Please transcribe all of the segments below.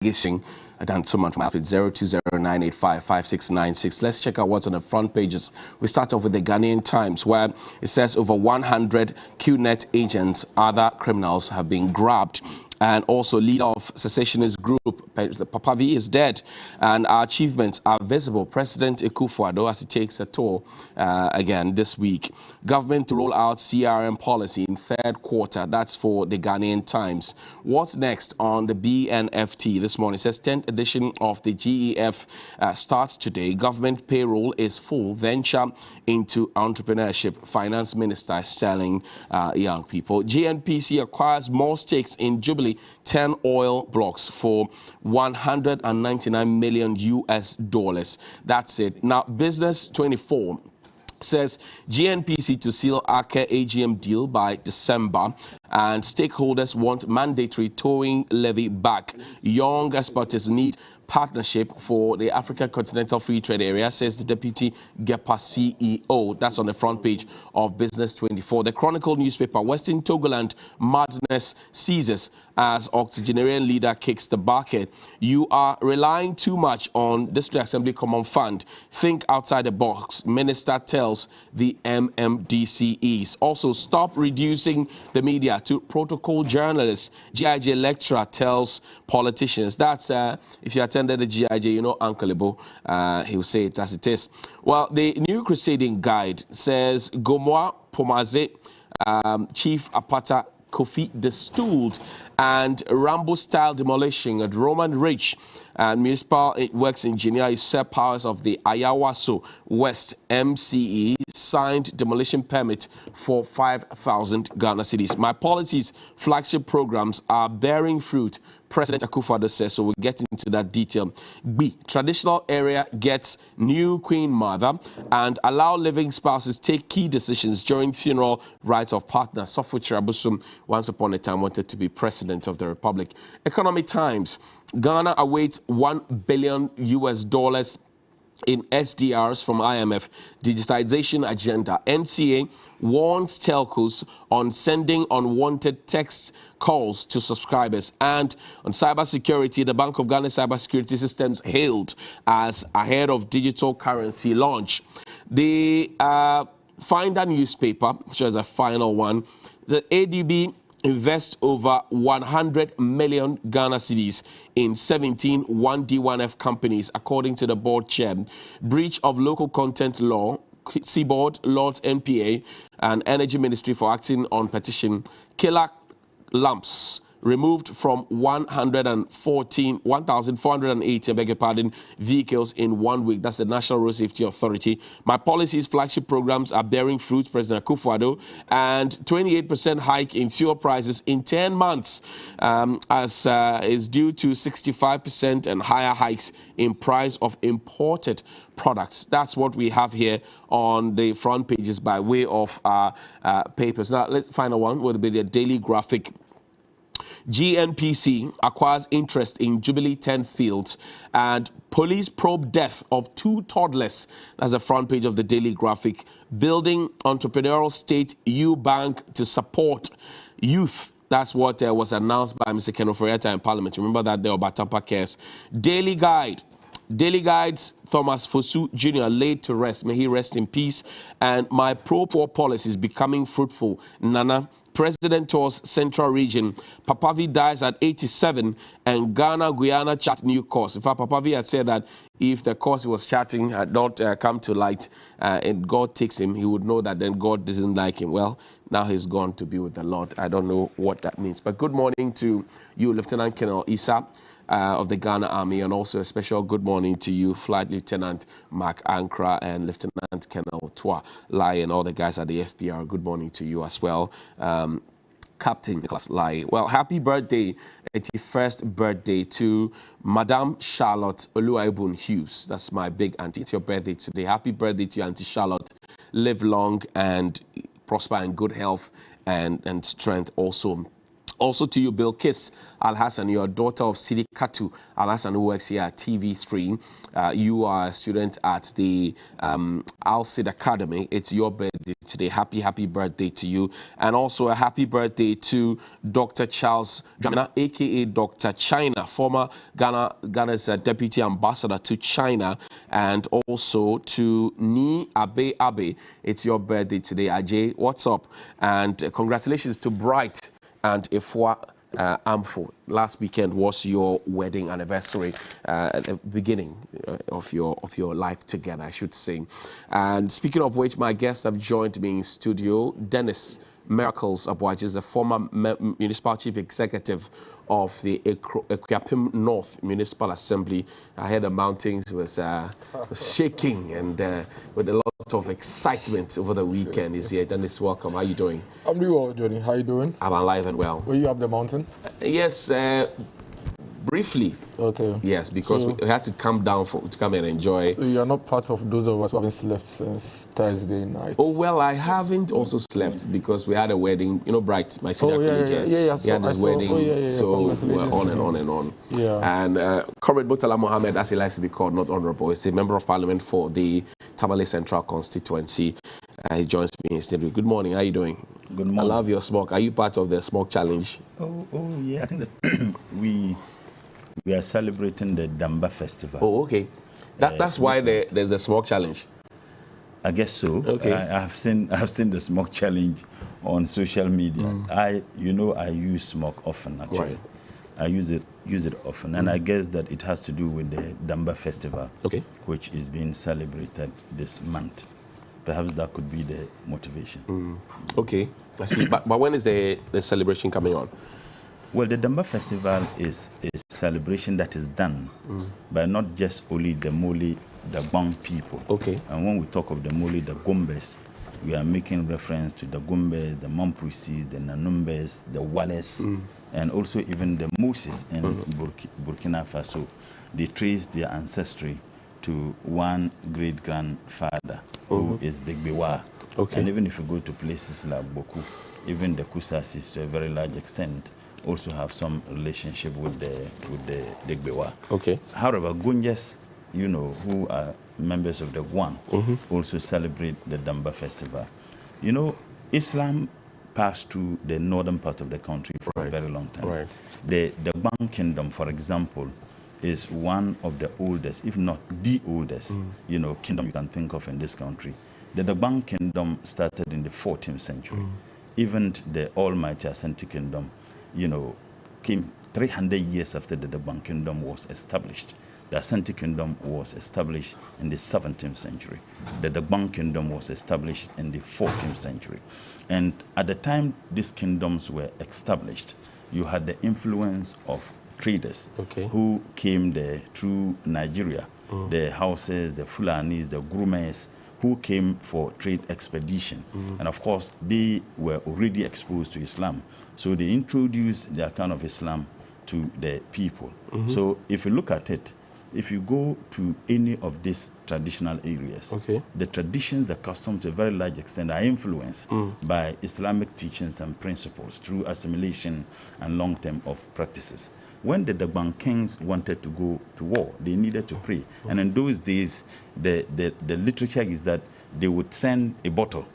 And someone from Alfred 0209855696. Let's check out what's on the front pages. We start off with the Ghanaian Times, where it says over 100 QNet agents, other criminals, have been grabbed. And also, leader of secessionist group, Papavi, is dead. And our achievements are visible. President Akufo-Addo, as he takes a tour again this week. Government to roll out CRM policy in third quarter. That's for the Ghanaian Times. What's next on the BNFT this morning? It says 10th edition of the GEF starts today. Government payroll is full. Venture into entrepreneurship. Finance Minister is selling young people. GNPC acquires more stakes in Jubilee 10 oil blocks for $199 million US. That's it. Now, Business 24 says GNPC to seal ACA AGM deal by December, and stakeholders want mandatory towing levy back. Young exporters need partnership for the African Continental Free Trade Area, says the Deputy GEPA CEO. That's on the front page of Business 24. The Chronicle newspaper, Western Togoland madness seizes as octogenarian leader kicks the bucket. You are relying too much on District Assembly Common Fund. Think outside the box, Minister tells the MMDCEs. Also, stop reducing the media to protocol journalists. GIJ lecturer tells politicians. That's if you attended the GIJ, you know Uncle Ibo, he will say it as it is. Well, the New Crusading Guide says Gomoa Pomaze, Chief Apata Kofi destooled, and Rambo-style demolition at Roman Ridge. And municipal works engineer usurped powers of the Ayawaso West MCE, signed demolition permit for 5,000 Ghana cedis. My policies, flagship programs are bearing fruit, President Akufo-Addo says, so we'll get into that detail. B, traditional area gets new queen mother, and allow living spouses take key decisions during funeral rites of partners. Sofuchi Abusum, once upon a time, wanted to be president of the Republic. Economic Times, Ghana awaits $1 billion US in SDRs from IMF. Digitization agenda. NCA warns telcos on sending unwanted text calls to subscribers. And on cybersecurity, the Bank of Ghana cybersecurity systems hailed as ahead of digital currency launch. The Finder newspaper, which is a final one, the ADB invest over 100 million Ghana cedis in 17 1D1F companies, according to the board chair. Breach of local content law, Seaboard, Lords NPA, and Energy Ministry for acting on petition. Killer lamps removed from 1,480, I beg your pardon, vehicles in 1 week. That's the National Road Safety Authority. My policies, flagship programs are bearing fruit, President Akufo-Addo, and 28% hike in fuel prices in 10 months, is due to 65% and higher hikes in price of imported products. That's what we have here on the front pages by way of papers. Now, let's find one with the Daily Graphic. GNPC acquires interest in Jubilee 10 fields, and police probe death of 2 toddlers. That's the front page of the Daily Graphic. Building entrepreneurial state U-Bank to support youth. That's what was announced by Mr. Ken Oforiatta in Parliament. Remember that there about Tampa Cares. Daily Guide. Daily Guide's Thomas Fosu Jr. laid to rest. May he rest in peace. And my pro-poor policy is becoming fruitful. Nana, President tours Central Region. Papavi dies at 87, and Ghana-Guyana chart new course. In fact, Papavi had said that if the course he was charting had not come to light and God takes him, he would know that then God doesn't like him. Well, now he's gone to be with the Lord. I don't know what that means. But good morning to you, Lieutenant Colonel Issa of the Ghana Army, and also a special good morning to you, Flight Lieutenant Mark Ankra and Lieutenant Colonel Twa Lai, and all the guys at the FPR. Good morning to you as well. Captain Nicholas Lai. Well, happy birthday, 81st birthday to Madame Charlotte Oluwaibun Hughes. That's my big auntie. It's your birthday today. Happy birthday to you, Auntie Charlotte. Live long and prosper in good health and strength also. Also to you, Bilkis Al-Hassan, you're a daughter of Sidi Katu Al-Hassan, who works here at TV3. You are a student at the Al-Sid Academy. It's your birthday birthday today. Happy birthday to you. And also a happy birthday to Dr. Charles Dramina, a.k.a. Dr. China, former Ghana's Deputy Ambassador to China, and also to Ni Abe. It's your birthday today, Ajay. What's up? And congratulations to Bright and Ifwa Amfo. Last weekend was your wedding anniversary, the beginning of your life together, I should say. And speaking of which, my guests have joined me in studio. Dennis Miracles Abuaji is the former municipal chief executive of the Equiapim North Municipal Assembly. I heard the mountains was shaking and with a lot of excitement over the weekend. Is here. Dennis, welcome. How are you doing? I'm doing well, Johnny. How are you doing? I'm alive and well. Were you up the mountain? Yes, briefly. Okay. Yes, because we had to come down to come and enjoy. So you're not part of those of us who haven't slept since Thursday night? Oh, well, I haven't also slept because we had a wedding. You know, Bright, my senior colleague. Yeah. He had his wedding, so we're on and on and on. Yeah. And Comrade Murtala Mohammed, as he likes to be called, not honorable, is a member of parliament for the Tamale Central constituency. He joins me in studio. Good morning. How are you doing? Good morning. I love your smoke. Are you part of the smoke challenge? Oh yeah. I think that we are celebrating the Damba festival. Oh, okay. That's why there's a smoke challenge. I guess so. Okay. I've seen the smoke challenge on social media. I use smoke often actually. Right. I use it often, and I guess that it has to do with the Damba festival, Okay. which is being celebrated this month. Perhaps that could be the motivation. Okay, I see. But when is the celebration coming on? Well, the Damba festival is a celebration that is done by not just only the Moli, the Bang people. Okay. And when we talk of the Moli, the Gumbes, we are making reference to the Gumbes, the Mamprisis, the Nanumbes, the Wales, and also even the Moses in Burkina Faso. They trace their ancestry to one great-grandfather who is the Gbewa. Okay. And even if you go to places like Boku, even the Kusasis to a very large extent also have some relationship with the Gbewa. Okay. However, Gunjas, who are members of the Guam, also celebrate the Damba festival. You know, Islam passed through the northern part of the country for a very long time. Right. The Bang Kingdom, for example, is one of the oldest, if not the oldest, kingdom you can think of in this country. The Dambang Kingdom started in the 14th century. Even the Almighty Asante Kingdom, came 300 years after the Dambang Kingdom was established. The Asante Kingdom was established in the 17th century. The Dambang Kingdom was established in the 14th century. And at the time these kingdoms were established, you had the influence of traders who came there through Nigeria, the Hausas, the Fulanis, the Grumes, who came for trade expedition. And of course, they were already exposed to Islam. So they introduced the account of Islam to the people. So if you look at it, if you go to any of these traditional areas, the traditions, the customs, to a very large extent, are influenced by Islamic teachings and principles through assimilation and long term of practices. When the Dagbang kings wanted to go to war, they needed to pray. And in those days, the literature is that they would send a bottle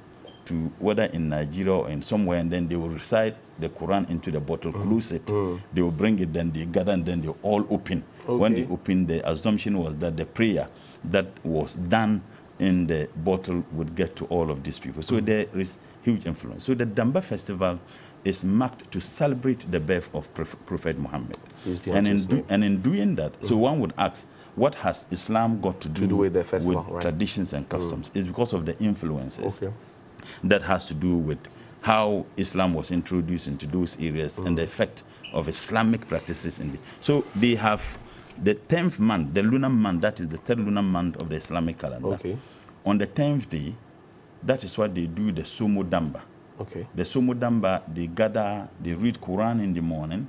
to whether in Nigeria or in somewhere, and then they will recite the Quran into the bottle, close it. They will bring it, then they gather, and then they all open. When they open, the assumption was that the prayer that was done in the bottle would get to all of these people. So there is huge influence. So the Damba festival is marked to celebrate the birth of Prophet Muhammad. And in doing that, so one would ask, what has Islam got to do with the festival, with traditions and customs? It's because of the influences that has to do with how Islam was introduced into those areas and the effect of Islamic practices in the. So they have the 10th month, the lunar month, that is the 3rd lunar month of the Islamic calendar. On the 10th day, that is what they do, the Somo Damba. The Somo Damba, they gather, they read Quran in the morning.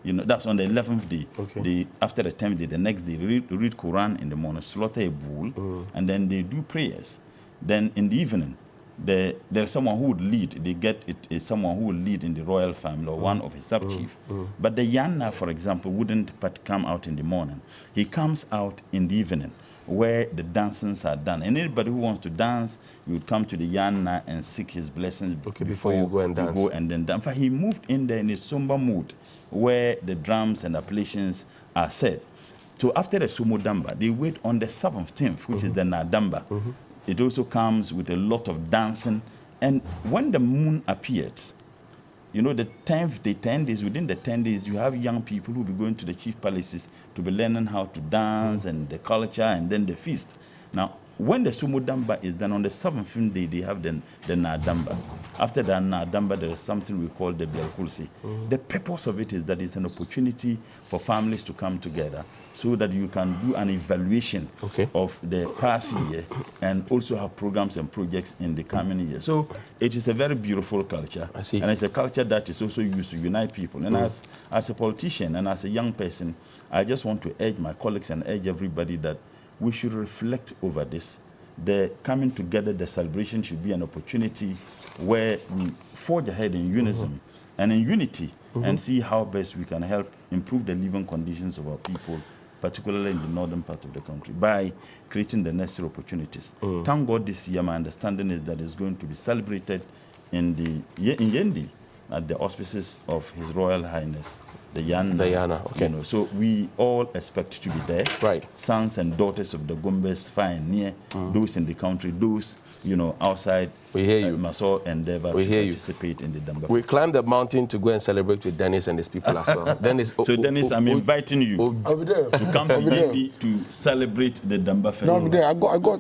That's on the 11th day. After the 10th day, the next day, they read Quran in the morning, slaughter a bull, and then they do prayers. Then in the evening, there's someone who would lead. They get it, someone who will lead in the royal family or one of his sub-chief. But the Yanna, for example, wouldn't come out in the morning. He comes out in the evening where the dancings are done. And anybody who wants to dance, you would come to the Yana and seek his blessings before you go and dance. You go and then dance. In fact, he moved in there in a somber mood where the drums and appellations are said. So after the Sumo Damba, they wait on the 17th, which is the Nadamba. It also comes with a lot of dancing. And when the moon appears, you know, the 10 days, within the 10 days, you have young people who will be going to the chief palaces to be learning how to dance and the culture and then the feast. Now, when the Sumo Damba is done on the 7th day, they have the Nadamba. After the Nadamba, there is something we call the Bielkulsi. The purpose of it is that it's an opportunity for families to come together so that you can do an evaluation of the past year and also have programs and projects in the coming year. So it is a very beautiful culture. I see. And it's a culture that is also used to unite people. And as a politician and as a young person, I just want to urge my colleagues and urge everybody that we should reflect over this. The coming together, the celebration should be an opportunity where we forge ahead in unison and in unity and see how best we can help improve the living conditions of our people, particularly in the northern part of the country, by creating the necessary opportunities. Thank God this year, my understanding is that it's going to be celebrated in Yendi at the auspices of His Royal Highness, the Yana. Okay. You know, so we all expect to be there. Right. Sons and daughters of the Gombes, far and near, those in the country, those, you know, outside. We hear you. Must all endeavor to participate in the Damba. We climbed the mountain to go and celebrate with Dennis and his people as well. Dennis, so Dennis, I'm inviting you I'll be there. to come to Yendi to celebrate the Damba festival. No, I'll be there.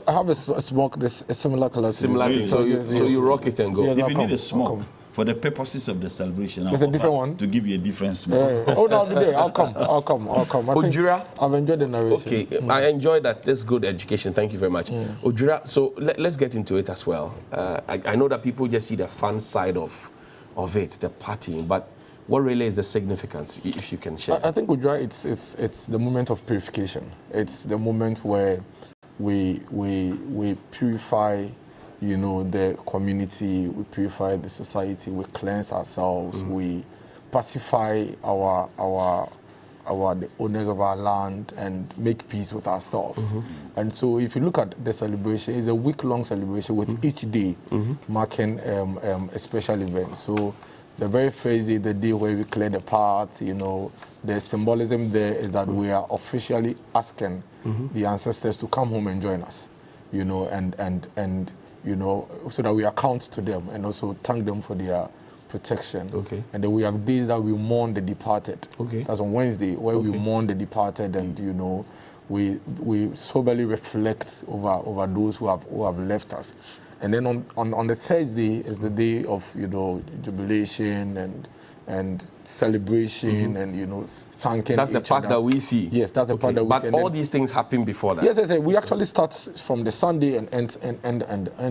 I have a smoke, a similar color. Similar thing. So you rock it and go. Yes, If I'll you come. need a smoke for the purposes of the celebration, There's a different one to give you a different smoke. Oh no, I'll be there. I'll come. Ojira? I've enjoyed the narration. Okay, I enjoyed that. That's good education. Thank you very much. Ojira, so let's get into it as well. I know that people just see the fun side of it, the partying, but what really is the significance, if you can share? I think Ojira, it's the moment of purification. It's the moment where we purify, you know, the community, we purify the society, we cleanse ourselves, we pacify the owners of our land and make peace with ourselves. And so if you look at the celebration, it's a week-long celebration with each day marking a special event. So the very first day, the day where we clear the path, you know, the symbolism there is that we are officially asking the ancestors to come home and join us, you know, and you know, so that we account to them and also thank them for their protection. And then we have days that we mourn the departed. That's on Wednesday, where we mourn the departed, and you know, we soberly reflect over those who have left us. And then on the Thursday is the day of, you know, jubilation and celebration and, you know, thanking That's the each part other. that we see. Yes, that's the part that we see. But all these things happen before that. Yes. We actually start from the Sunday and end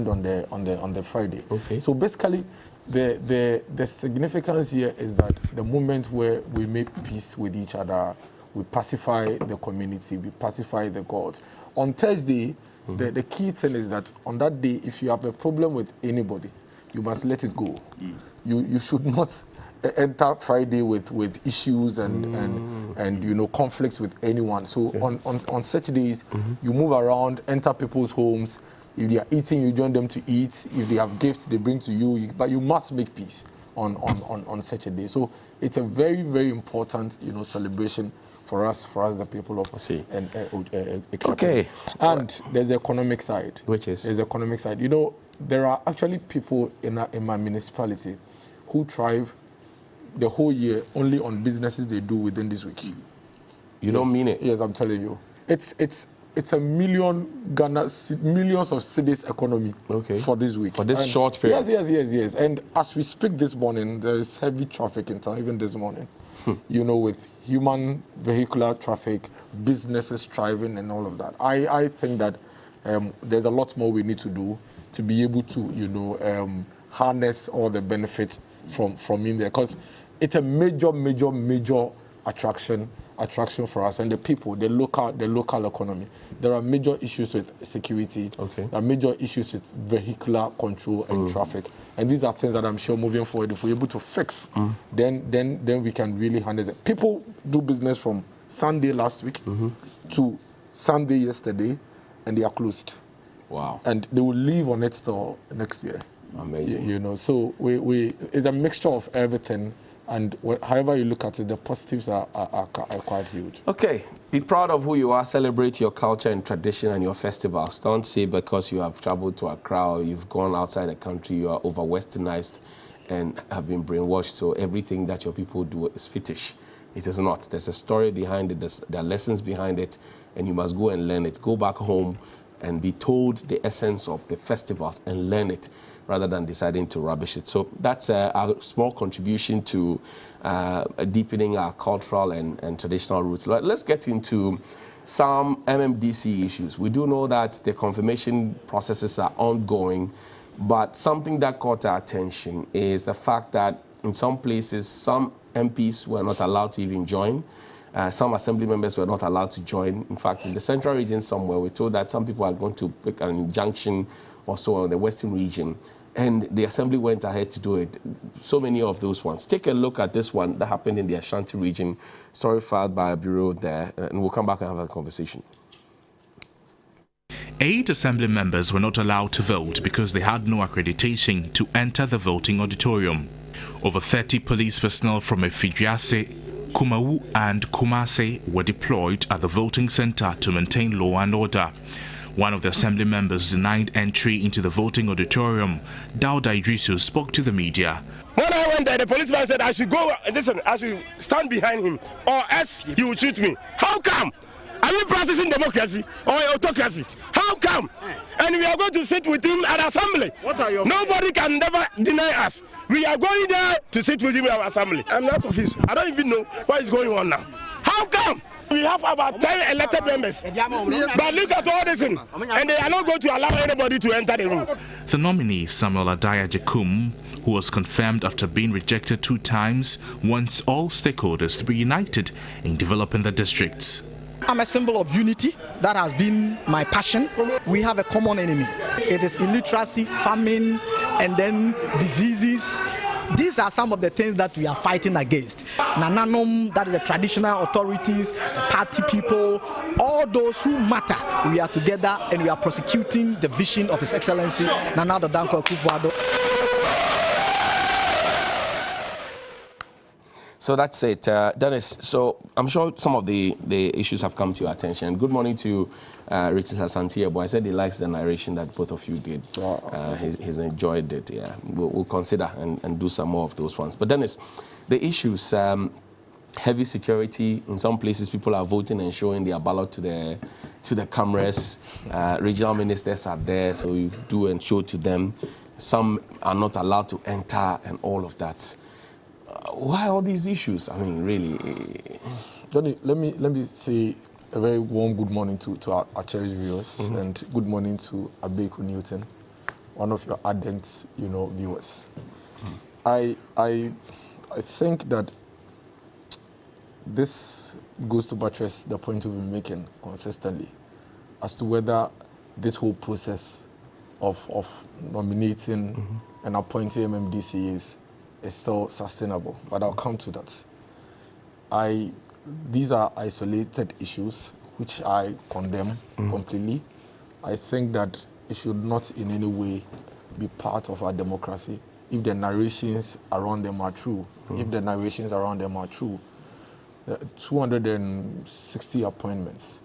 on the Friday. So basically, the significance here is that the moment where we make peace with each other, we pacify the community, we pacify the gods. On Thursday, the key thing is that on that day, if you have a problem with anybody, you must let it go. You should not enter Friday with issues and you know, conflicts with anyone. So on such days, you move around, enter people's homes. If they are eating, you join them to eat. If they have gifts, they bring to you. But you must make peace on such a day. So it's a very, very important, you know, celebration for us the people of Okay. And there's the economic side. Which is? There's the economic side. You know, there are actually people in my municipality who thrive the whole year only on businesses they do within this week. You don't mean it? Yes, I'm telling you. It's a millions of cedis economy for this week. For this short period? Yes. And as we speak this morning, there is heavy traffic in town, even this morning. You know, with human vehicular traffic, businesses thriving and all of that. I think that there's a lot more we need to do to be able to, you know, harness all the benefits from in there. Because it's a major attraction for us and the people, the local economy. There are major issues with security. There are major issues with vehicular control and traffic. And these are things that I'm sure moving forward, if we're able to fix, then we can really handle it. People do business from Sunday last week to Sunday yesterday, and they are closed. Wow. And they will leave on it till next year. Amazing. You know, so it's a mixture of everything. And however you look at it, the positives are quite huge. Okay, be proud of who you are, celebrate your culture and tradition and your festivals. Don't say because you have traveled to Accra or you've gone outside the country, you are over-westernized and have been brainwashed, so everything that your people do is fetish. It is not. There's a story behind it, there are lessons behind it, and you must go and learn it. Go back home and be told the essence of the festivals and learn it, rather than deciding to rubbish it. So that's our small contribution to deepening our cultural and traditional roots. Let's get into some MMDCE issues. We do know that the confirmation processes are ongoing, but something that caught our attention is the fact that in some places, some MPs were not allowed to even join. Some assembly members were not allowed to join. In fact, in the central region somewhere, we're told that some people are going to pick an injunction or so in the western region, and the assembly went ahead to do it. So many of those ones. Take a look at this one that happened in the Ashanti region, story filed by a bureau there, and we'll come back and have a conversation. 8 assembly members were not allowed to vote because they had no accreditation to enter the voting auditorium. Over 30 police personnel from Efijiase, Kumawu and Kumase were deployed at the voting center to maintain law and order. One of the assembly members denied entry into the voting auditorium. Dauda Idrisu spoke to the media. When I went there, the policeman said I should go, listen, I should stand behind him, or else he will shoot me. How come? Are we practicing democracy or autocracy? How come? And we are going to sit with him at assembly. Nobody can never deny us. We are going there to sit with him at assembly. I'm not confused. I don't even know what is going on now. How come? We have about 10 elected members. But look at all this, and they are not going to allow anybody to enter the room. The nominee, Samuel Adaya Jekum, who was confirmed after being rejected 2 times, wants all stakeholders to be united in developing the districts. I'm a symbol of unity. That has been my passion. We have a common enemy. It is illiteracy, famine, and then diseases. These are some of the things that we are fighting against. Nananom, that is the traditional authorities, the party people, all those who matter. We are together and we are prosecuting the vision of His Excellency Nana Addo Dankwa Akufo-Addo. So that's it. Dennis, so I'm sure some of the issues have come to your attention. Good morning to Richard Asante. I said he likes the narration that both of you did. He's enjoyed it, yeah. We'll consider and do some more of those ones. But Dennis, the issues, heavy security. In some places, people are voting and showing their ballot to the cameras. Regional ministers are there, so you do and show to them. Some are not allowed to enter and all of that. Why all these issues? I mean, really. Johnny, let me say a very warm good morning to our cherished viewers, and good morning to Abeku Newton, one of your ardent, viewers. I think that this goes to buttress the point we've been making consistently as to whether this whole process of nominating and appointing MMDCEs is still sustainable, but I'll come to that. These are isolated issues which I condemn completely. I think that it should not in any way be part of our democracy if the narrations around them are true. If the narrations around them are true. 260 appointments.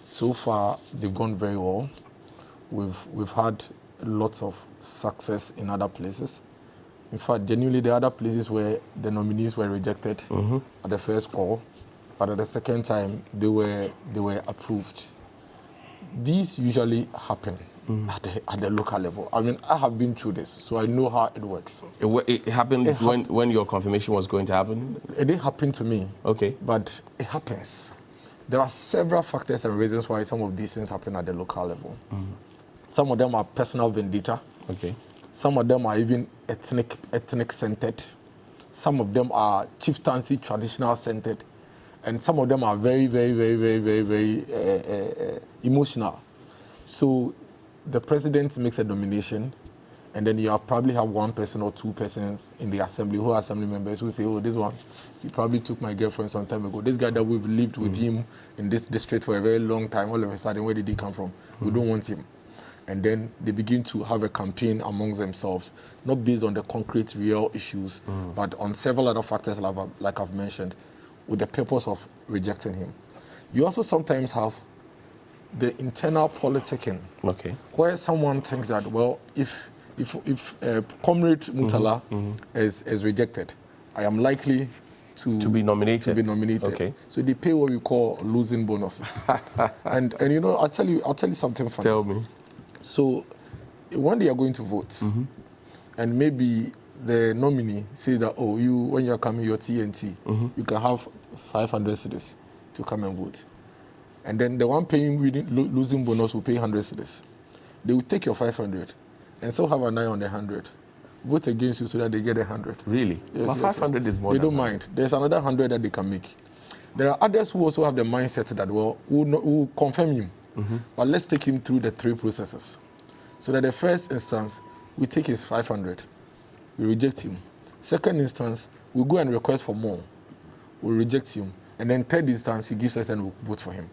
So far, they've gone very well. We've had lots of success in other places. In fact, genuinely, there are other places where the nominees were rejected at the first call, but at the second time, they were approved. These usually happen at the local level. I mean, I have been through this, so I know how it works. It happened when your confirmation was going to happen? It didn't happen to me. Okay. But it happens. There are several factors and reasons why some of these things happen at the local level. Some of them are personal vendetta. Okay. Some of them are even ethnic centered. Some of them are chieftaincy traditional centered, and some of them are very, very, very, very, very, very emotional. So the president makes a nomination, And then you probably have one person or two persons in the assembly who are assembly members who say, oh, this one, he probably took my girlfriend some time ago. This guy that we've lived with him in this district for a very long time, all of a sudden, where did he come from? We don't want him. And then they begin to have a campaign amongst themselves, not based on the concrete, real issues, but on several other factors like I've mentioned, with the purpose of rejecting him. You also sometimes have the internal politicking, where someone thinks that, well, if Comrade Mutala is rejected, I am likely to be nominated. Okay. So they pay what we call losing bonuses. and you know, I'll tell you something funny. Tell me. So when they are going to vote, and maybe the nominee says that, oh, when you're coming your TNT, you can have 500 cedis to come and vote. And then the one paying losing bonus will pay 100 cedis. They will take your 500 and still have an eye on the 100. Vote against you so that they get 100. Really? Yes, but 500 is more. They don't mind. There's another 100 that they can make. There are others who also have the mindset that, well, we'll confirm him, but let's take him through the 3 processes. So that the first instance, we take his 500, we reject him. Second instance, we go and request for more, we reject him. And then third instance, he gives us and we vote for him.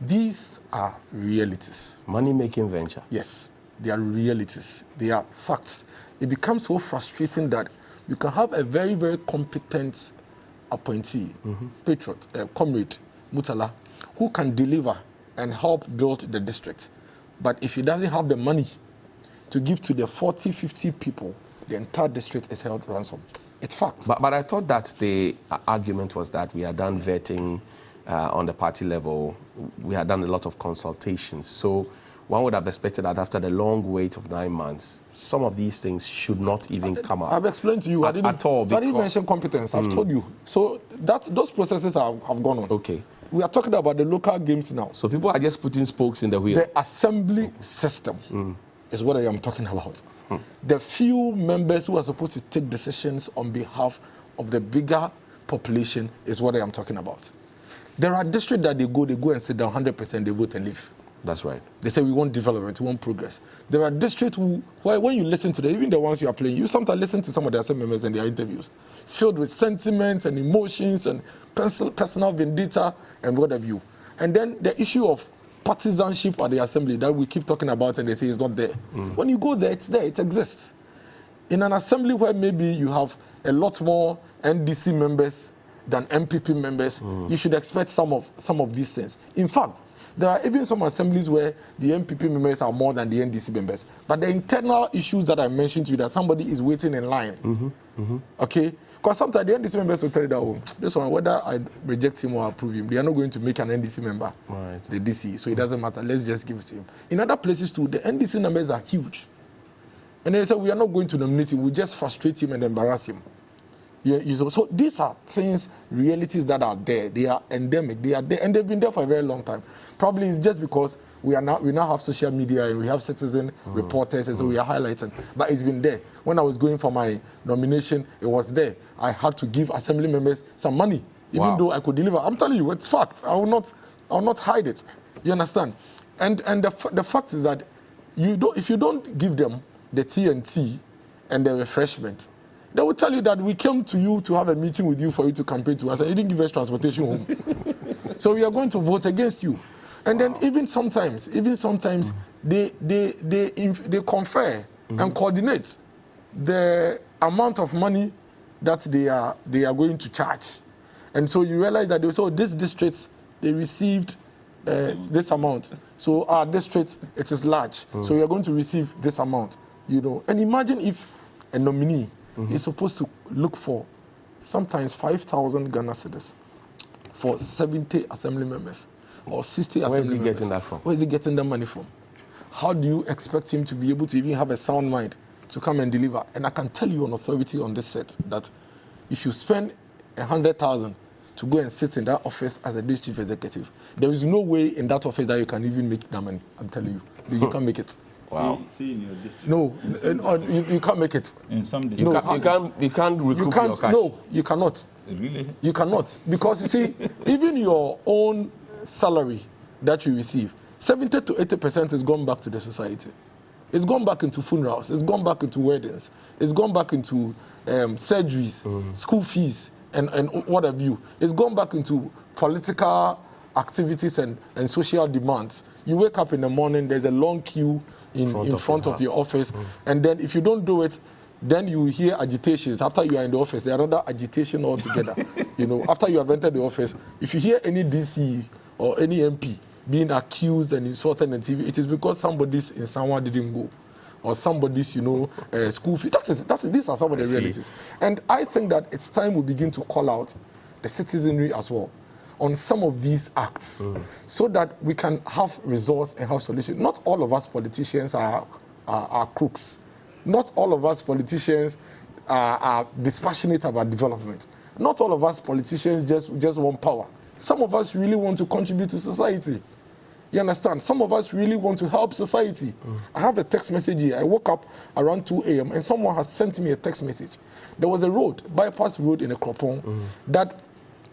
These are realities. Money-making venture. Yes, they are realities. They are facts. It becomes so frustrating that you can have a very, very competent appointee, patriot, comrade, Mutala, who can deliver and help build the district. But if he doesn't have the money to give to the 40, 50 people, the entire district is held ransom. It's fact. But I thought that the argument was that we had done vetting on the party level. We had done a lot of consultations. So one would have expected that after the long wait of 9 months, some of these things should not even come up. I've explained to you. I didn't mention competence. I've told you. So those processes have gone on. Okay. We are talking about the local games now. So people are just putting spokes in the wheel. The assembly system is what I am talking about. The few members who are supposed to take decisions on behalf of the bigger population is what I am talking about. There are districts that they go and sit down 100%, they vote and leave. That's right. They say we want development, we want progress. There are districts where when you listen to them, even the ones you are playing, you sometimes listen to some of their assembly members and their interviews, filled with sentiments and emotions and personal vendetta and what have you. And then the issue of partisanship at the assembly that we keep talking about and they say it's not there. When you go there, it's there, it exists. In an assembly where maybe you have a lot more NDC members than MPP members, you should expect some of these things. In fact, there are even some assemblies where the MPP members are more than the NDC members. But the internal issues that I mentioned to you, that somebody is waiting in line, okay? Because sometimes the NDC members will tell you that, this one, whether I reject him or approve him, they are not going to make an NDC member, the DC, so it doesn't matter, let's just give it to him. In other places too, the NDC numbers are huge. And they say, we are not going to nominate him, we just frustrate him and embarrass him. So these are things, realities that are there. They are endemic. They are there, and they've been there for a very long time. Probably it's just because we now have social media and we have citizen reporters, and so we are highlighting. But it's been there. When I was going for my nomination, it was there. I had to give assembly members some money, even though I could deliver. I'm telling you, it's fact. I will not hide it. You understand? And the fact is that if you don't give them the TNT and the refreshment, they will tell you that we came to you to have a meeting with you for you to campaign to us, and you didn't give us transportation home. So we are going to vote against you. And then even sometimes they confer and coordinate the amount of money that they are going to charge. And so you realize that they say, oh, this district, they received this amount. So our district, it is large. So we are going to receive this amount. And imagine if a nominee is supposed to look for sometimes 5,000 Ghana cedis for 70 assembly members or 60 assembly members. Where is he getting that from? Where is he getting the money from? How do you expect him to be able to even have a sound mind to come and deliver? And I can tell you on authority on this set that if you spend 100,000 to go and sit in that office as a district chief executive, there is no way in that office that you can even make that money. I'm telling you. You can't make it. Wow. See in your district. No, you can't make it. In some districts. You can't recoup your cash. No, you cannot. Really? You cannot. Because you see, even your own salary that you receive, 70 to 80% is gone back to the society. It's gone back into funerals. It's gone back into weddings. It's gone back into surgeries, school fees, and what have you. It's gone back into political activities and social demands. You wake up in the morning, there's a long queue in front of your office, and then if you don't do it, then you hear agitations. After you are in the office, there are other agitation altogether. You know, after you have entered the office, if you hear any DC or any MP being accused and insulted on TV, it is because somebody's in someone didn't go, or somebody's, you know, school fee. These are some of the realities. And I think that it's time we begin to call out the citizenry as well on some of these acts, so that we can have results and have solutions. Not all of us politicians are crooks. Not all of us politicians are dispassionate about development. Not all of us politicians just want power. Some of us really want to contribute to society. You understand? Some of us really want to help society. I have a text message here. I woke up around 2 a.m. and someone has sent me a text message. There was a road, bypass road in Ekropong, that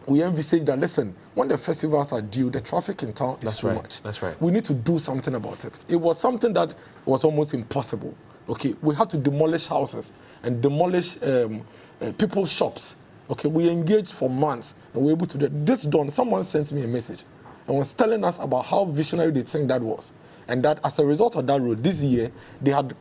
we envisaged that, listen, when the festivals are due, the traffic in town is too much. That's right. We need to do something about it. It was something that was almost impossible. Okay, we had to demolish houses and demolish people's shops. Okay, we engaged for months and we were able to do this. Done. Someone sent me a message and was telling us about how visionary they think that was, and that as a result of that road, this year they had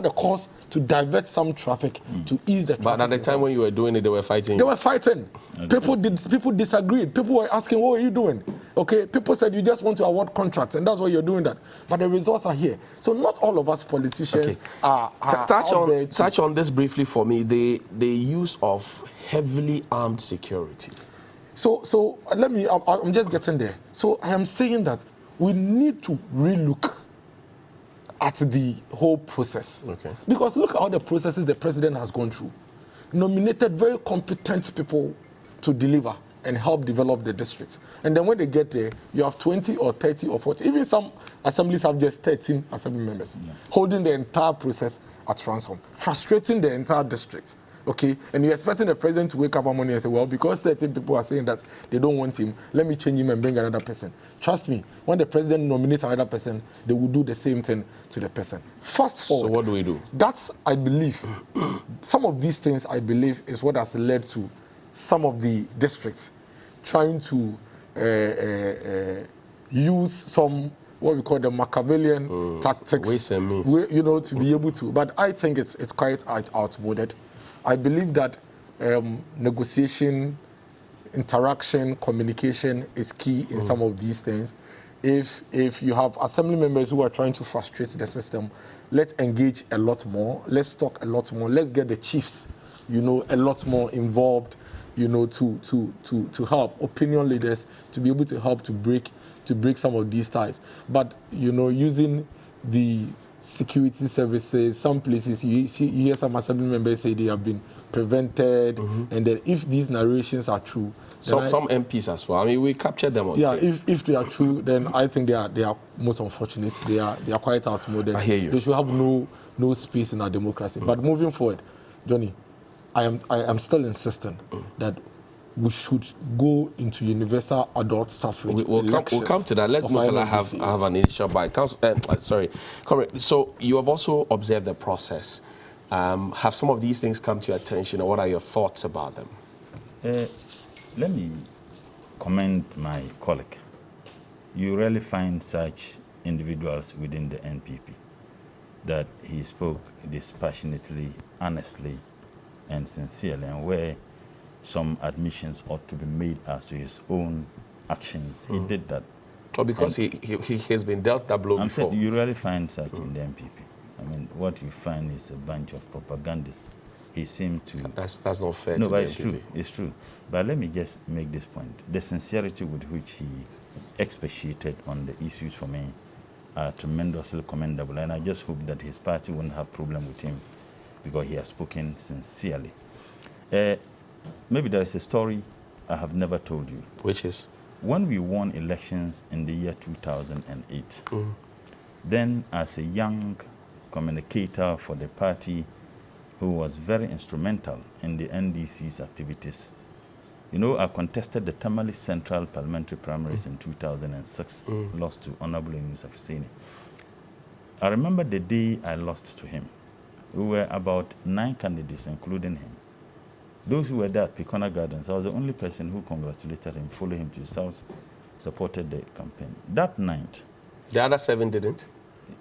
a cause to divert some traffic to ease the traffic. But at the time when you were doing it, they were fighting. They were fighting. People disagreed. People were asking, what are you doing? Okay, people said you just want to award contracts, and that's why you're doing that. But the results are here. So not all of us politicians are touch on this briefly for me. The use of heavily armed security. So let me, I'm just getting there. So I am saying that we need to relook at the whole process. Okay. Because look at all the processes the president has gone through. Nominated very competent people to deliver and help develop the district. And then when they get there, you have 20 or 30 or 40. Even some assemblies have just 13 assembly members holding the entire process at ransom, frustrating the entire district. Okay, and you're expecting the president to wake up one morning and say, well, because 13 people are saying that they don't want him, let me change him and bring another person. Trust me, when the president nominates another person, they will do the same thing to the person. Fast forward. So what do we do? That's, I believe, some of these things, I believe, is what has led to some of the districts trying to use some, what we call the Machiavellian tactics, ways and means. You know, to be able to. But I think it's quite outmoded. I believe that negotiation, interaction, communication is key in some of these things. If you have assembly members who are trying to frustrate the system, let's engage a lot more. Let's talk a lot more. Let's get the chiefs, you know, a lot more involved, you know, to help opinion leaders to be able to help to break some of these ties. But you know, using the security services, some places you hear some assembly members say they have been prevented, and then if these narrations are true, some MPs as well. I mean, we captured them on tape. if they are true, then I think they are most unfortunate. They are quite outmoded. I hear you. They should have no space in our democracy. But moving forward, Johnny, I am still insisting that we should go into universal adult suffrage. We'll come to that. Let Murtala have an initial bite. Sorry, Comrade. So you have also observed the process. Have some of these things come to your attention, or what are your thoughts about them? Let me commend my colleague. You rarely find such individuals within the NPP, that he spoke dispassionately, honestly, and sincerely, and where some admissions ought to be made as to his own actions. He did that. Or because he has been dealt that blow before. You rarely find such in the NPP. I mean, what you find is a bunch of propagandists. He seemed to... That's not fair. No, but it's true. It's true. But let me just make this point. The sincerity with which he expatiated on the issues for me are tremendously commendable. And I just hope that his party won't have problem with him because he has spoken sincerely. Maybe there is a story I have never told you. Which is? When we won elections in the year 2008, then as a young communicator for the party who was very instrumental in the NDC's activities, you know, I contested the Tamale Central Parliamentary Primaries in 2006, lost to Honorable Yusuf Hussaini. I remember the day I lost to him. We were about 9 candidates, including him. Those who were there at Pecona Gardens, I was the only person who congratulated him, followed him to his house, supported the campaign. That night... The other 7 didn't?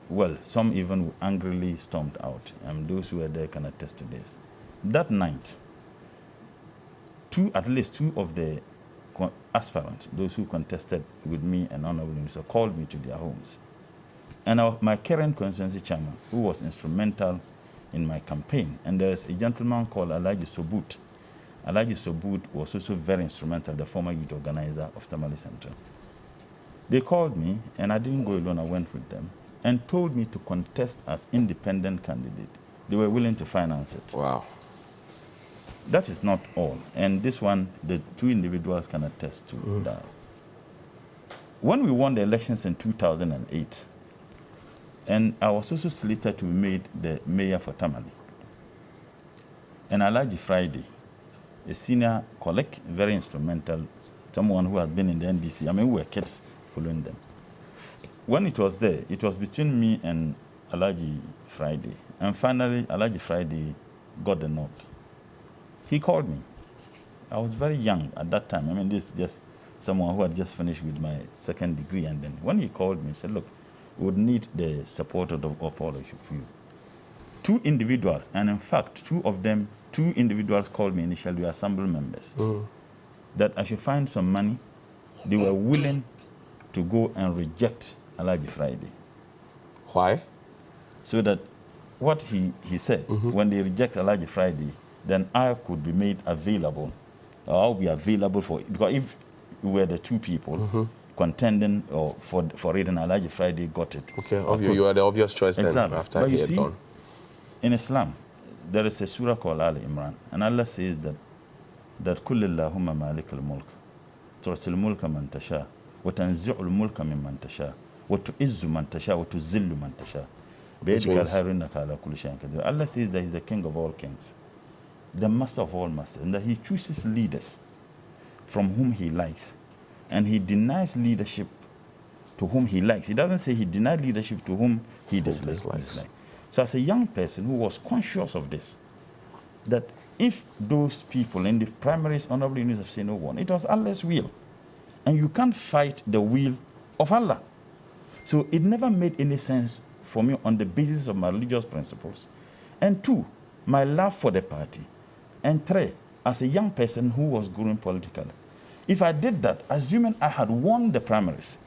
Well, some even angrily stormed out, and those who were there can attest to this. That night, at least two of the aspirants, those who contested with me and Honorable Minister, called me to their homes. And my current constituency chairman, who was instrumental in my campaign, and there's a gentleman called Alhaji Sobut. Alhaji Sobut was also very instrumental, the former youth organizer of Tamale Central. They called me, and I didn't go alone, I went with them, and told me to contest as independent candidate. They were willing to finance it. Wow. That is not all. And this one, the 2 individuals can attest to that. When we won the elections in 2008, and I was also slated to be made the mayor for Tamale. And Alhaji Friday, a senior colleague, very instrumental, someone who had been in the NDC. I mean, we were kids following them. When it was there, it was between me and Alhaji Friday. And finally, Alhaji Friday got the nod. He called me. I was very young at that time. I mean, this is just someone who had just finished with my 2nd degree. And then when he called me, he said, look, we would need the support of all of you. 2 individuals, and in fact, 2 individuals called me initially, were assembly members, that I should find some money. They were willing to go and reject Alhaji Friday. Why? So that what he said, when they reject Alhaji Friday, then I could be made available, or I'll be available for it. Because if we were the 2 people contending for it, and Alhaji Friday got it. Okay, you are the obvious choice then, exactly. after but he you had see, gone. In Islam, there is a surah called Al Imran, and Allah says that كل اللهم مالك الملك تعطي الملك من تشاء وتنزع الملك ممن تشاء وتعز من تشاء وتذل من تشاء بيدك الخير إنك على كل شيء قدير. Allah says that He's the King of all kings, the Master of all masters, and that He chooses leaders from whom He likes, and He denies leadership to whom He likes. He doesn't say He denied leadership to whom He dislikes. So as a young person who was conscious of this, that if those people in the primaries, Honorable Minister of Sino won, it was Allah's will. And you can't fight the will of Allah. So it never made any sense for me on the basis of my religious principles. And 2, my love for the party. And 3, as a young person who was growing politically, if I did that, assuming I had won the primaries,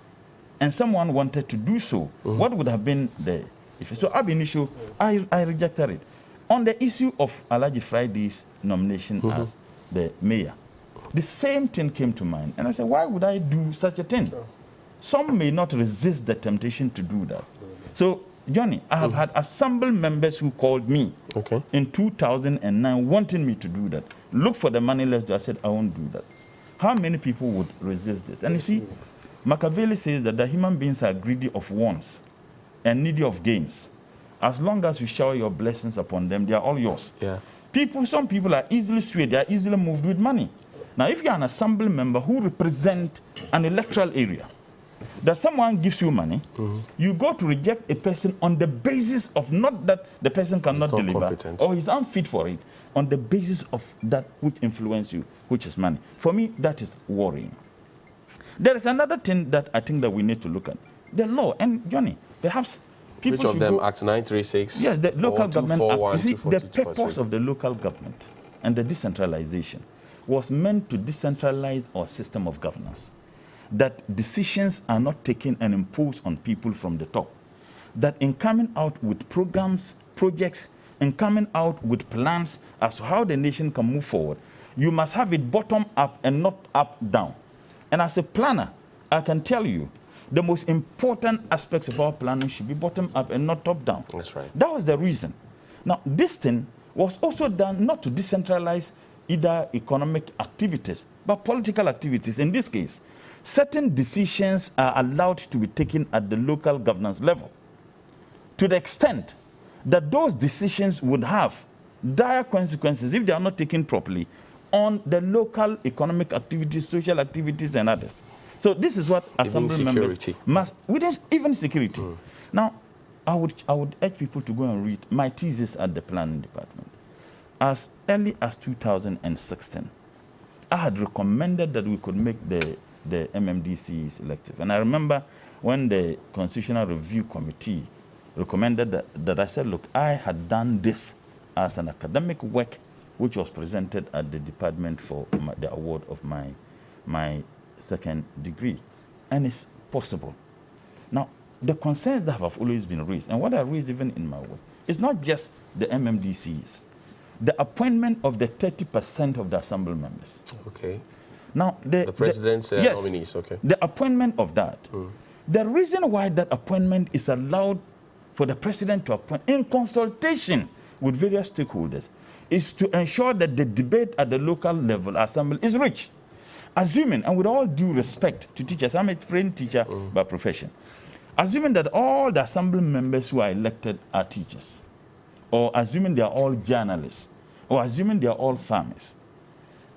and someone wanted to do so, what would have been the issue? So ab initio, I rejected it. On the issue of Alhaji Friday's nomination as the mayor, the same thing came to mind. And I said, why would I do such a thing? Some may not resist the temptation to do that. So, Johnny, I have had assembly members who called me in 2009 wanting me to do that. Look for the money, let's do. I said, I won't do that. How many people would resist this? And you see, Machiavelli says that the human beings are greedy of wants and needy of gains. As long as you shower your blessings upon them, they are all yours. Yeah. Some people are easily swayed, they are easily moved with money. Now, if you are an assembly member who represent an electoral area, that someone gives you money, you go to reject a person on the basis of not that the person cannot deliver or he's unfit for it, on the basis of that which influences you, which is money. For me, that is worrying. There is another thing that I think that we need to look at. The law, and Johnny, perhaps people Which of them? Act 936? Yes, the local government act. You see, the 242, purpose of the local government and the decentralization was meant to decentralize our system of governance. That decisions are not taken and imposed on people from the top. That in coming out with programs, projects, and coming out with plans as to how the nation can move forward, you must have it bottom up and not up down. And as a planner, I can tell you, the most important aspects of our planning should be bottom up and not top down. That's right. That was the reason. Now, this thing was also done not to decentralize either economic activities, but political activities. In this case, certain decisions are allowed to be taken at the local governance level, to the extent that those decisions would have dire consequences if they are not taken properly on the local economic activities, social activities, and others. So this is what assembly members must, even security. Now, I would urge people to go and read my thesis at the planning department. As early as 2016, I had recommended that we could make the MMDCEs elective. And I remember when the Constitutional Review Committee recommended that I said, look, I had done this as an academic work which was presented at the department for the award of my second degree. And it's possible. Now, the concerns that have always been raised, and what I raised even in my work, is not just the MMDCEs. The appointment of the 30% of the assembly members. Okay. Now, the president's yes, nominees, okay. The appointment of that. The reason why that appointment is allowed for the president to appoint in consultation with various stakeholders is to ensure that the debate at the local level assembly is rich. Assuming, and with all due respect to teachers, I'm a trained teacher by profession, assuming that all the assembly members who are elected are teachers, or assuming they are all journalists, or assuming they are all farmers,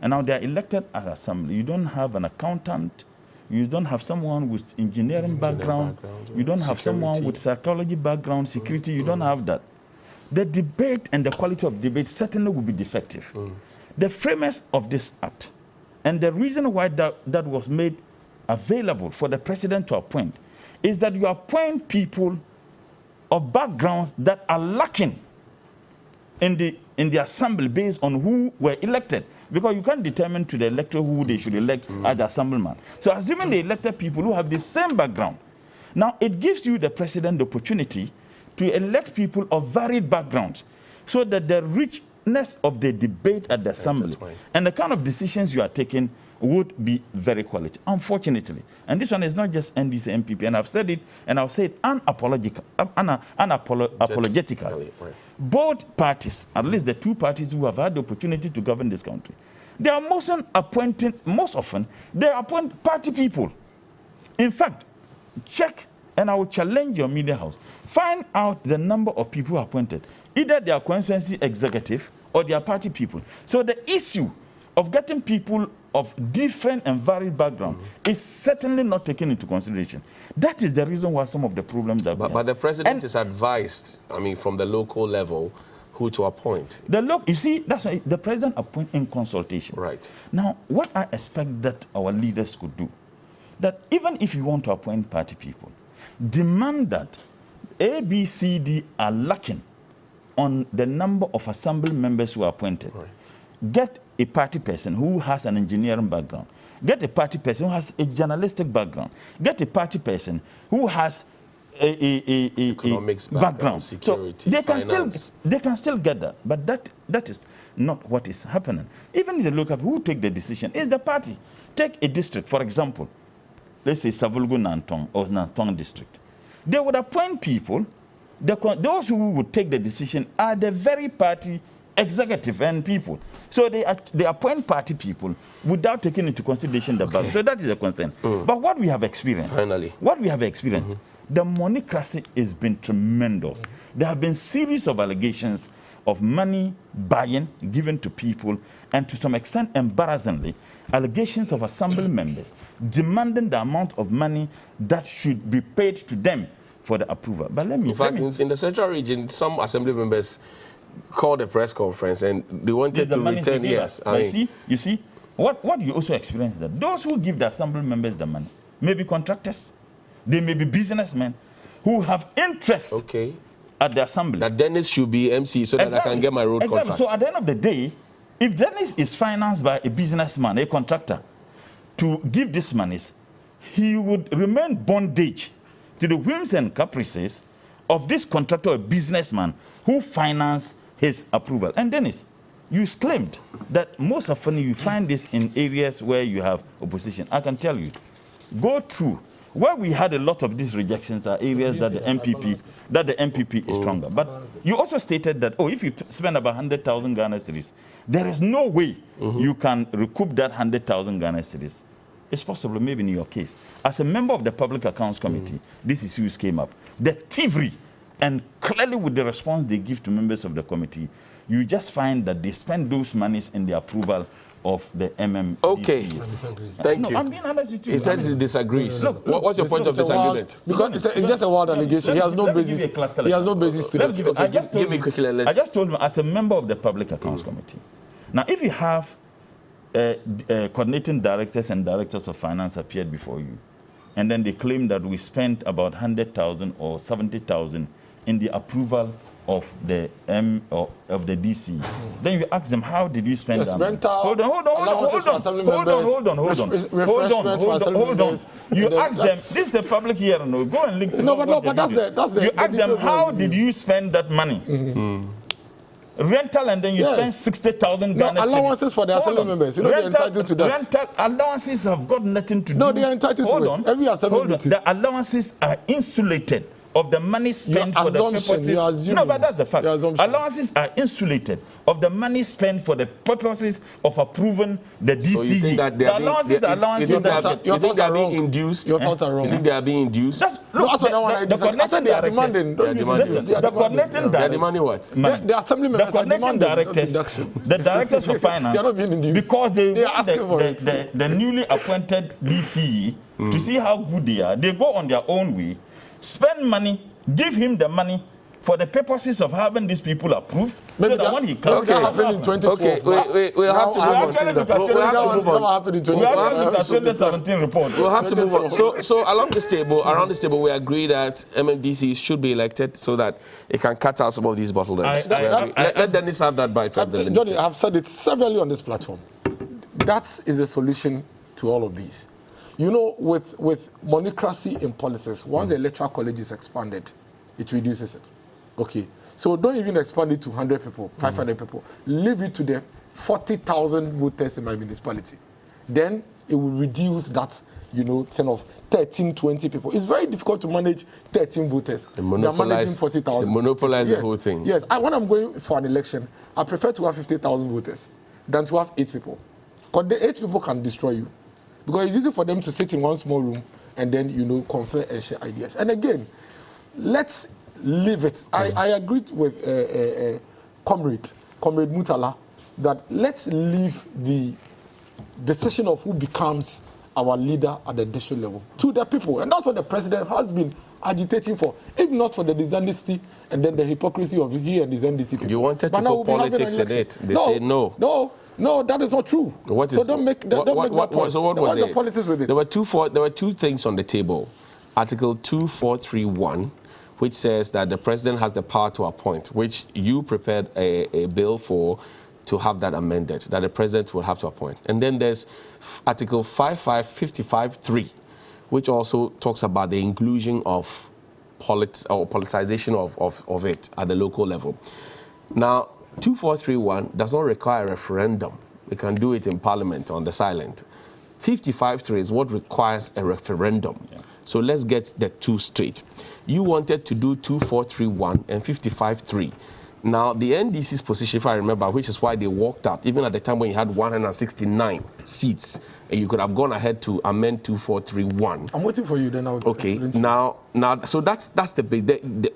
and now they are elected as assembly, you don't have an accountant, you don't have someone with engineering background, you don't have someone with psychology background, security, you don't have that. The debate and the quality of debate certainly will be defective. The framers of this act, and the reason why that was made available for the president to appoint, is that you appoint people of backgrounds that are lacking in the assembly based on who were elected, because you can't determine to the electorate who they should elect as the assemblyman. So assuming they elected people who have the same background, now it gives you, the president, the opportunity to elect people of varied backgrounds, so that the richness of the debate at the assembly and the kind of decisions you are taking would be very quality. Unfortunately, and this one is not just NDC MPP, and I've said it, and I'll say it unapologetically. Right. Both parties, at least the two parties who have had the opportunity to govern this country, they are most often they appoint party people. In fact, check, and I will challenge your media house, find out the number of people appointed. Either they are constituency executive or they are party people. So the issue of getting people of different and varied background is certainly not taken into consideration. That is the reason why some of the problems are. But the president is advised, I mean, from the local level, who to appoint. You see, that's why the president appoints in consultation. Right. Now, what I expect that our leaders could do, that even if you want to appoint party people, demand that A, B, C, D are lacking on the number of assembly members who are appointed. Right. Get a party person who has an engineering background. Get a party person who has a journalistic background. Get a party person who has economics background, security, so finance. They can still get that, but that is not what is happening. Even in the local, who take the decision is the party. Take a district, for example, let's say Savulgo Nantong or Nantong district. They would appoint people. Those who would take the decision are the very party executive and people. So they appoint party people without taking into consideration the background. So that is the concern. But what we have experienced, the moneycracy has been tremendous. There have been series of allegations of money buying given to people, and to some extent, embarrassingly, allegations of assembly members demanding the amount of money that should be paid to them for the approval. But in the central region, some assembly members called a press conference and they wanted to return. Yes, you see, what you also experience that those who give the assembly members the money may be contractors, they may be businessmen who have interest at the assembly. That Dennis should be MC so that I can get my road contract. So at the end of the day, if Dennis is financed by a businessman, a contractor, to give this money, he would remain bondage to the whims and caprices of this contractor or businessman who financed his approval. And Dennis, you claimed that most often you find this in areas where you have opposition. I can tell you, go through. Where we had a lot of these rejections are areas that the MPP is stronger. But you also stated that, if you spend about 100,000 Ghana cedis, there is no way you can recoup that 100,000 Ghana cedis. It's possible, maybe in your case. As a member of the Public Accounts Committee, these issues came up. The thievery and clearly with the response they give to members of the committee, you just find that they spend those monies in the approval of the MMDCE. Okay, thank you. I'm being honest with you. He says he disagrees. Look, What's your point of disagreement? Because it's just a wild allegation. He has no basis. He has no basis to that. Okay, give me quickly. I just told him as a member of the Public Accounts Committee. Now, if you have coordinating directors and directors of finance appeared before you, and then they claim that we spent about 100,000 or 70,000 in the approval of the DCE. Then you ask them, how did you spend that money? Hold on. You ask them, this is the public hearing. No, go and link. But that's the. You ask them, how did you spend that money? Rental, and then you spend 60,000 Ghana allowances for the assembly members. You know they're entitled to that. Rental allowances have got nothing to do. No, they are entitled to it. Every assembly meeting. The allowances are insulated of the money spent for the purposes. No, but that's the fact. Allowances are insulated of the money spent for the purposes of approving the DCE. So you think that the allowances are allowances. You think they are being induced? Your thoughts are wrong. You think they are being induced? The coordinating directors. The coordinating directors. They are demanding what? The assembly members. The coordinating directors. The directors for finance. They are not being induced. Because they want the newly appointed DCE to see how good they are. They go on their own way. Spend money, give him the money for the purposes of having these people approved. Maybe so that when he comes, we'll have to move on. We'll have to move on. So around this table, we agree that MMDCE should be elected so that it can cut out some of these bottlenecks. Let Dennis have that bite from the Johnny, I've said it severally on this platform. That is the solution to all of these. You know, with monocracy in politics, once the electoral college is expanded, it reduces it. Okay. So don't even expand it to 100 people, 500 people. Leave it to the 40,000 voters in my municipality. Then it will reduce that, you know, kind of 13, 20 people. It's very difficult to manage 13 voters. They monopolize 40,000. They monopolize the whole thing. Yes. When I'm going for an election, I prefer to have 50,000 voters than to have 8 people. Because the 8 people can destroy you. Because it's easy for them to sit in one small room and then, you know, confer and share ideas. And again, let's leave it. I agreed with Comrade Mutala that let's leave the decision of who becomes our leader at the district level to the people. And that's what the president has been agitating for, if not for the dishonesty and then the hypocrisy of he and his NDC people. You wanted to put politics in it. They say no. No, that is not true. What is, so don't make that point. So what was the politics with it? There were two things on the table. Article 2431, which says that the president has the power to appoint, which you prepared a bill for to have that amended, that the president will have to appoint. And then there's Article 55.3, which also talks about the inclusion of politicization of it at the local level. Now, 2431 does not require a referendum. We can do it in Parliament on the silent. 55.3 is what requires a referendum. Yeah. So let's get the two straight. You wanted to do 2431 and 55.3. Now, the NDC's position, if I remember, which is why they walked out, even at the time when you had 169 seats, and you could have gone ahead to amend 2431. I'm waiting for you then. Okay, now, so that's the big.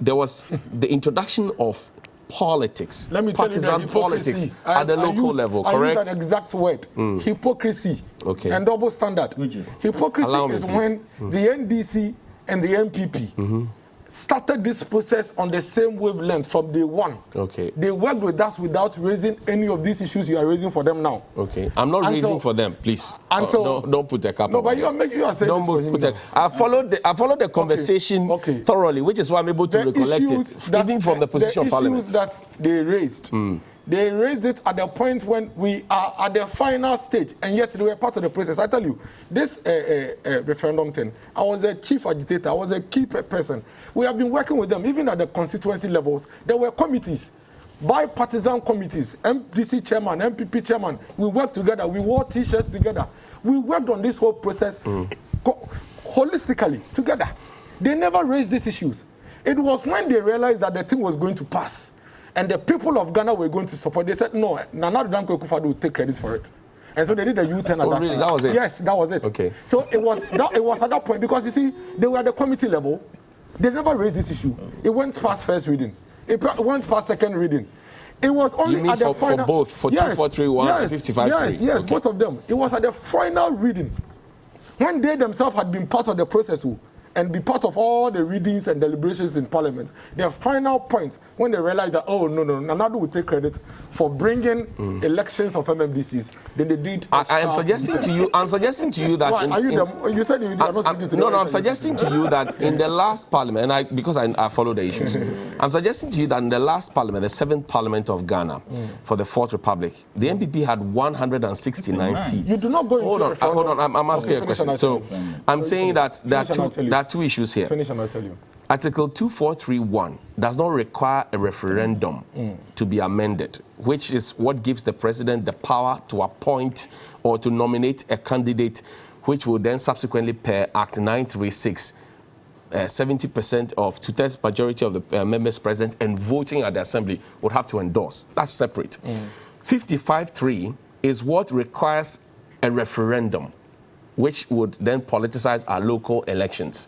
There was the introduction of politics, partisan politics at the local level, correct? I use an exact word, hypocrisy, and double standard. Hypocrisy is when the NDC and the MPP started this process on the same wavelength from day one. Okay. They worked with us without raising any of these issues you are raising for them now. Okay. I'm not raising for them, please. Don't put a cap on. No, but you are saying don't put a. I followed the conversation thoroughly, which is why I'm able to recollect it, even from the position of Parliament. The issues that they raised. They raised it at the point when we are at the final stage, and yet they were part of the process. I tell you, this referendum thing, I was a chief agitator, I was a key person. We have been working with them, even at the constituency levels. There were committees, bipartisan committees, MDC chairman, MPP chairman. We worked together, we wore T-shirts together. We worked on this whole process holistically, together. They never raised these issues. It was when they realized that the thing was going to pass, and the people of Ghana were going to support. They said, no, Nana Danko Akufo-Addo will take credit for it. And so they did a U-turn at that really? That was it? Yes, that was it. Okay. So it was at that point, because you see, they were at the committee level, They never raised this issue. It went past first reading. It went past second reading. It was only at the final... for both, for 2431 and 55.3? Yes, okay. Both of them. It was at the final reading. When they themselves had been part of the process and be part of all the readings and deliberations in Parliament, their final point, when they realized that, oh, no, Nanado would take credit for bringing elections of MMDCs, then they did... I am suggesting to you, that... Why, you said you are not speaking to No, I'm suggesting to you that in the last Parliament, and because I follow the issues, I'm suggesting to you that in the last Parliament, the 7th Parliament of Ghana, for the 4th Republic, the NPP had 169 seats. You do not go into... Hold on, I'm asking a question. So, I'm saying that there are two issues here. Finish and I'll tell you. Article 2431 does not require a referendum to be amended, which is what gives the president the power to appoint or to nominate a candidate, which will then subsequently, per Act 936, 70% of two-thirds majority of the members present and voting at the assembly would have to endorse. That's separate. 55.3 is what requires a referendum, which would then politicize our local elections.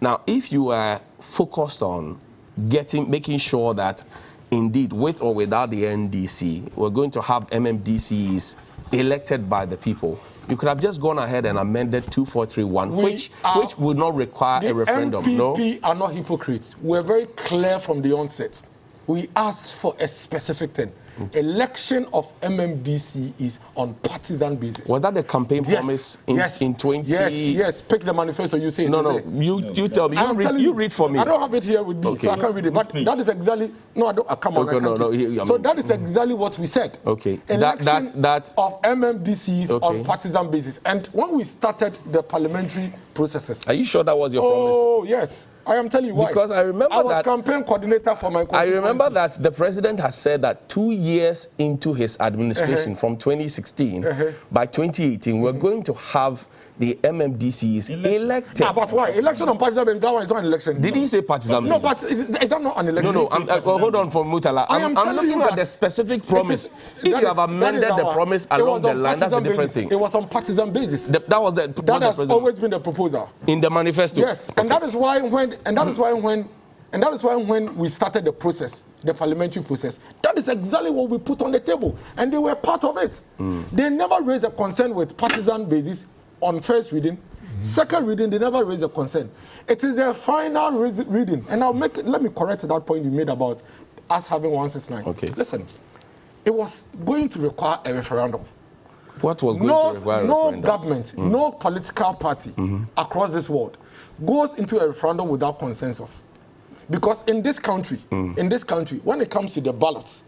Now, if you are focused on making sure that indeed, with or without the NDC, we're going to have MMDCEs elected by the people, you could have just gone ahead and amended 2431, which would not require a referendum. The MPP are not hypocrites. We're very clear from the onset. We asked for a specific thing. Election of MMDC is on partisan basis. Was that the campaign promise in 20? Yes. Pick the manifesto. You say no. You tell me. You read for me. I don't have it here with me, so I can't read it. But that is exactly come on. Okay, so that is exactly what we said. Okay. Election of MMDCs on partisan basis. And when we started the parliamentary processes, are you sure that was your promise? Oh yes. I am telling you why. Because I remember I was campaign coordinator for my constituency. I remember that the president has said that 2 years into his administration, from 2016, by 2018, we're going to have the MMDCs elected. But why? Election on partisan basis, that one is not an election. Did he say partisan basis? No, but is that not an election? No, hold on for Mutala. I'm looking at the specific promise. If you have amended the promise along the line, that's a different thing. It was on partisan basis. That has always been the proposal. In the manifesto? Yes, and that is why when we started the process, the parliamentary process, that is exactly what we put on the table, and they were part of it. They never raised a concern with partisan basis on first reading. Second reading, they never raised a concern. It is their final reading, and let me correct that point you made about us having 169. Okay. Listen, it was going to require a referendum. What was going to require a referendum? No government, no political party across this world goes into a referendum without consensus. Because in this country, when it comes to the ballots,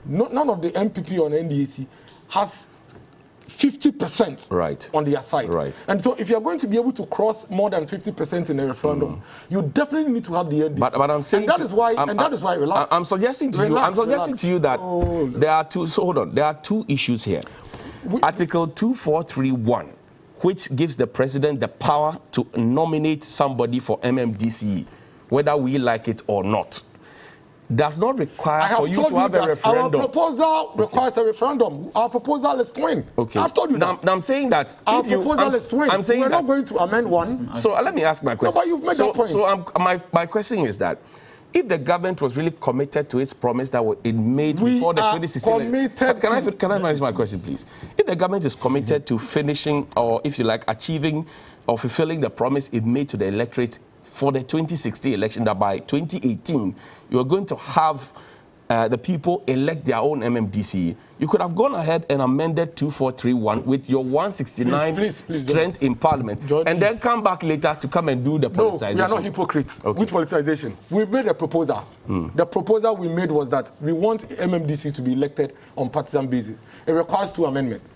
none of the MPP or NDC has 50% on their side. Right. And so if you're going to be able to cross more than 50% in a referendum, you definitely need to have the NDC. But I'm saying that is why relax. I'm suggesting to you that there are two. So hold on. There are two issues here. Article 2431, which gives the president the power to nominate somebody for MMDCE, whether we like it or not, does not require for you to have a referendum. Our proposal requires a referendum. Our proposal is twin. Okay. I've told you that. Now I'm saying that our proposal is twin. I'm saying we're not going to amend one. So let me ask my question. No, but you've made that point. So my question is that if the government was really committed to its promise that it made before the 2016 can I manage my question, please? If the government is committed to finishing, or if you like, achieving or fulfilling the promise it made to the electorate for the 2016 election, that by 2018 you are going to have the people elect their own MMDC, you could have gone ahead and amended 2431 with your 169 strength in Parliament, and then come back later to come and do the politicization. No, we are not hypocrites. Okay. Which politicization? We made a proposal. The proposal we made was that we want MMDC to be elected on partisan basis. It requires 2 amendments.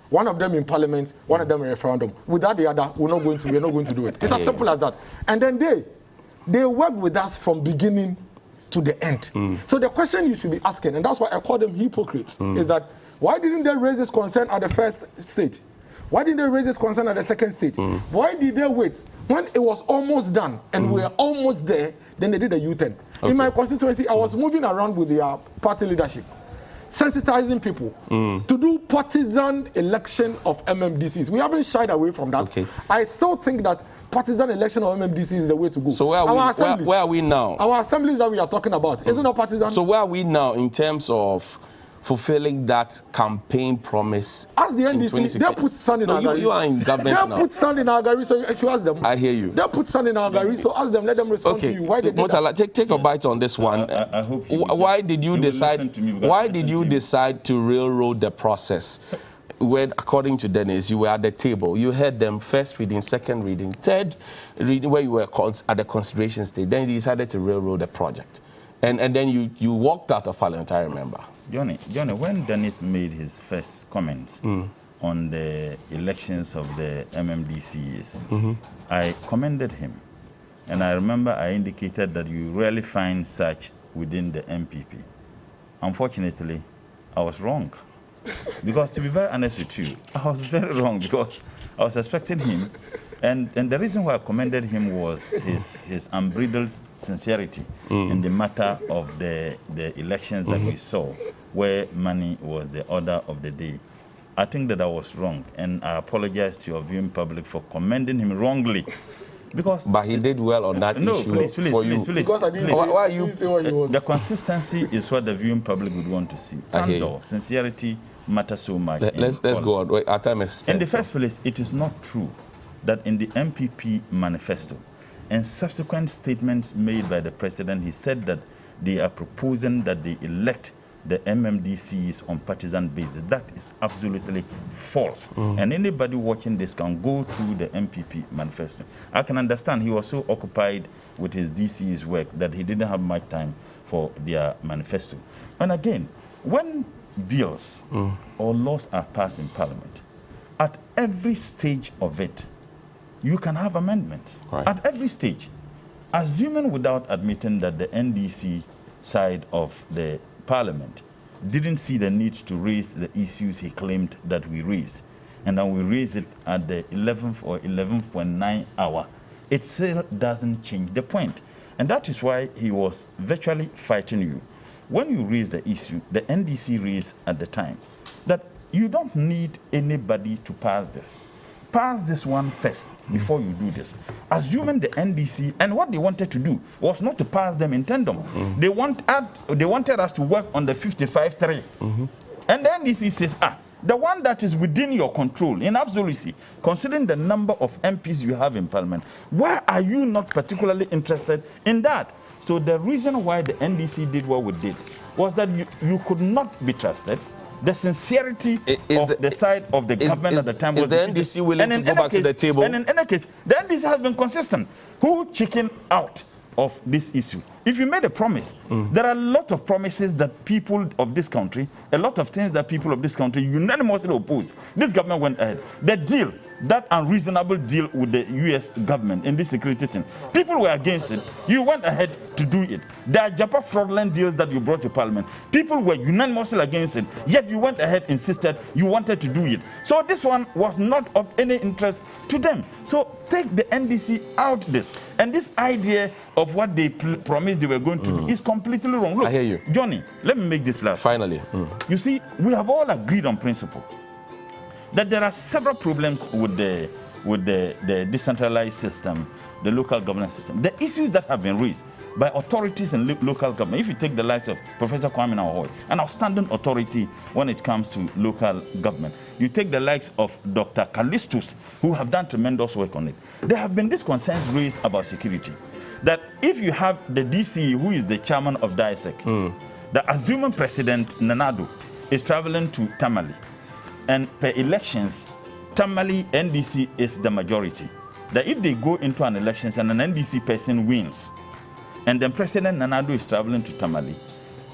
One of them in Parliament, one of them in referendum. Without the other, we're not going to do it. It's as simple as that. And then they worked with us from beginning to the end. So the question you should be asking, and that's why I call them hypocrites, is that why didn't they raise this concern at the first stage? Why didn't they raise this concern at the second stage? Why did they wait? When it was almost done and we were almost there, then they did a U-turn. In my constituency, I was moving around with their party leadership, sensitizing people to do partisan election of MMDCs. We haven't shied away from that. Okay. I still think that partisan election of MMDCs is the way to go. So where are we now? Our assemblies that we are talking about, isn't it partisan? So where are we now in terms of fulfilling that campaign promise? As the NDC, they put sand in our gari. You are in government now. They put sand in our gari, so you should ask them. I hear you. They put sand in our gari, so ask them, let them respond to you. Why they did that? Take a bite on this one. I hope why did you decide? Why did you decide to railroad the process? When, according to Dennis, you were at the table, you heard them first reading, second reading, third reading, where you were at the consideration stage. Then you decided to railroad the project, and then you walked out of Parliament. I remember. Johnny, when Dennis made his first comments on the elections of the MMDCEs, I commended him. And I remember I indicated that you rarely find such within the MPP. Unfortunately, I was wrong. Because to be very honest with you, I was very wrong because I was expecting him. And the reason why I commended him was his unbridled sincerity in the matter of the elections that we saw, where money was the order of the day. I think that I was wrong, and I apologize to your viewing public for commending him wrongly. But he did well on that issue for you. Please. Why you say what you want? The consistency is what the viewing public would want to see. Candor, sincerity matters so much. Let's go on. Wait, our time is spent. In the first place, it is not true that in the MPP manifesto and subsequent statements made by the president, he said that they are proposing that they elect the MMDCs on partisan basis. That is absolutely false. And anybody watching this can go through the MPP manifesto. I can understand he was so occupied with his DC's work that he didn't have much time for their manifesto. And again, when bills or laws are passed in Parliament, at every stage of it, you can have amendments. Right. At every stage. Assuming without admitting that the NDC side of the Parliament didn't see the need to raise the issues he claimed that we raised, and then we raise it at the 11th or 11.9 hour, it still doesn't change the point. And that is why he was virtually fighting you. When you raise the issue, the NDC raised at the time, that you don't need anybody to pass this. Pass this one first before you do this. Assuming the NDC, and what they wanted to do was not to pass them in tandem. They wanted us to work on the 55-3. And the NDC says, the one that is within your control, in absolucy, considering the number of MPs you have in Parliament, why are you not particularly interested in that? So the reason why the NDC did what we did was that you could not be trusted. The sincerity of the side of the government at the time was... Is the NDC willing to go back to the table? And in any case, the NDC has been consistent. Who chickened out of this issue? If you made a promise, there are a lot of promises that people of this country, a lot of things that people of this country unanimously oppose. This government went ahead. The deal, that unreasonable deal with the US government in this security thing, people were against it. You went ahead to do it. The Japa fraudulent deals that you brought to Parliament, people were unanimously against it, yet you went ahead, insisted you wanted to do it. So this one was not of any interest to them. So take the NDC out this. And this idea of what they promised they were going to do is completely wrong. Look, I hear you. Johnny, let me make this last. Finally. You see, we have all agreed on principle that there are several problems with the decentralized system, the local governance system. The issues that have been raised by authorities in local government, if you take the likes of Professor Kwame Nkrumah, an outstanding authority when it comes to local government, you take the likes of Dr. Callistus, who have done tremendous work on it. There have been these concerns raised about security, that if you have the DCE, who is the chairman of DISEC, the assuming president, Nanado, is traveling to Tamale, and per elections, Tamale NDC is the majority. That if they go into an election and an NDC person wins, and then President Nanado is traveling to Tamale,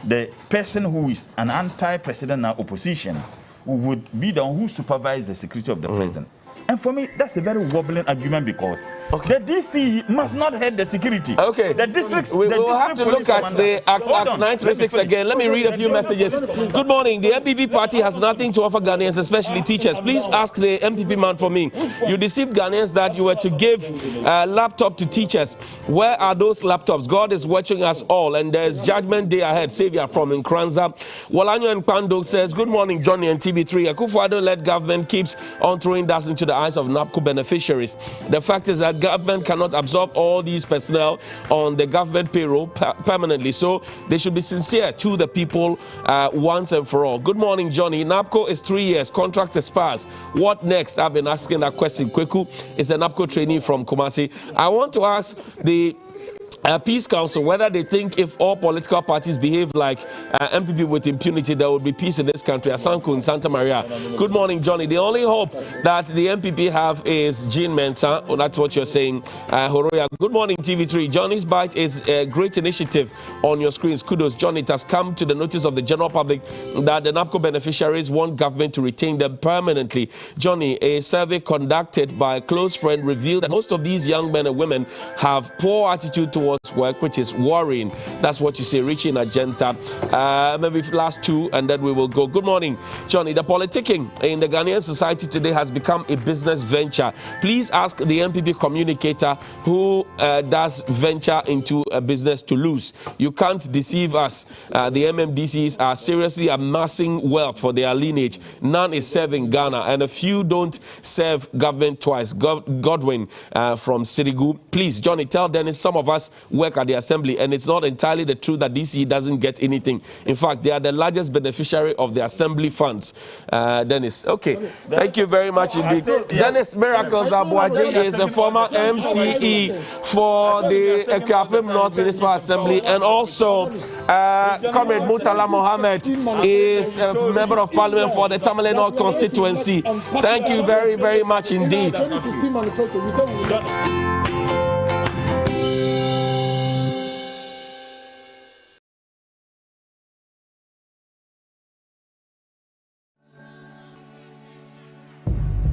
the person who is an anti-president now opposition would be the one who supervises the security of the president. And for me, that's a very wobbling argument because the DCE must not head the security. Okay. The districts. We will have to look at the Act 936 again. Let me read a few messages. Good morning. The MPP party has nothing to offer Ghanaians, especially teachers. Please ask the MPP man for me. You deceived Ghanaians that you were to give a laptop to teachers. Where are those laptops? God is watching us all, and there's judgment day ahead. Savior from Nkranza. Walanyo and Kwando says, good morning, Johnny and TV3. Akufo-Addo-led government keeps on throwing dust into the eyes of NAPCO beneficiaries. The fact is that government cannot absorb all these personnel on the government payroll permanently, so they should be sincere to the people once and for all. Good morning, Johnny. NAPCO is 3 years, contract expires. What next? I've been asking that question. Kweku is a NAPCO trainee from Kumasi. I want to ask the Peace Council whether they think if all political parties behave like MPP with impunity, there would be peace in this country. Asanku in Santa Maria. Good morning, Johnny. The only hope that the MPP have is Jean Mensah. Oh, that's what you're saying. Horoya. Good morning, TV3. Johnny's Bite is a great initiative on your screens. Kudos, Johnny. It has come to the notice of the general public that the NAPCO beneficiaries want government to retain them permanently. Johnny, a survey conducted by a close friend revealed that most of these young men and women have poor attitude towards work, which is worrying. That's what you say, Richie Agenta. Maybe last two, and then we will go. Good morning, Johnny. The politicking in the Ghanaian society today has become a business venture. Please ask the MPP communicator who does venture into a business to lose. You can't deceive us. The MMDCEs are seriously amassing wealth for their lineage. None is serving Ghana, and a few don't serve government twice. Godwin from Sirigu. Please, Johnny, tell Dennis some of us work at the assembly, and it's not entirely the truth that DCE doesn't get anything. In fact, they are the largest beneficiary of the assembly funds. Dennis, okay, thank you very much indeed. Dennis Miracles Abuaji is a former MCE for the Ekuapem North Municipal Assembly, and also Comrade Murtala Mohammed is a member of parliament for the Tamale North constituency. Thank you very, very much indeed.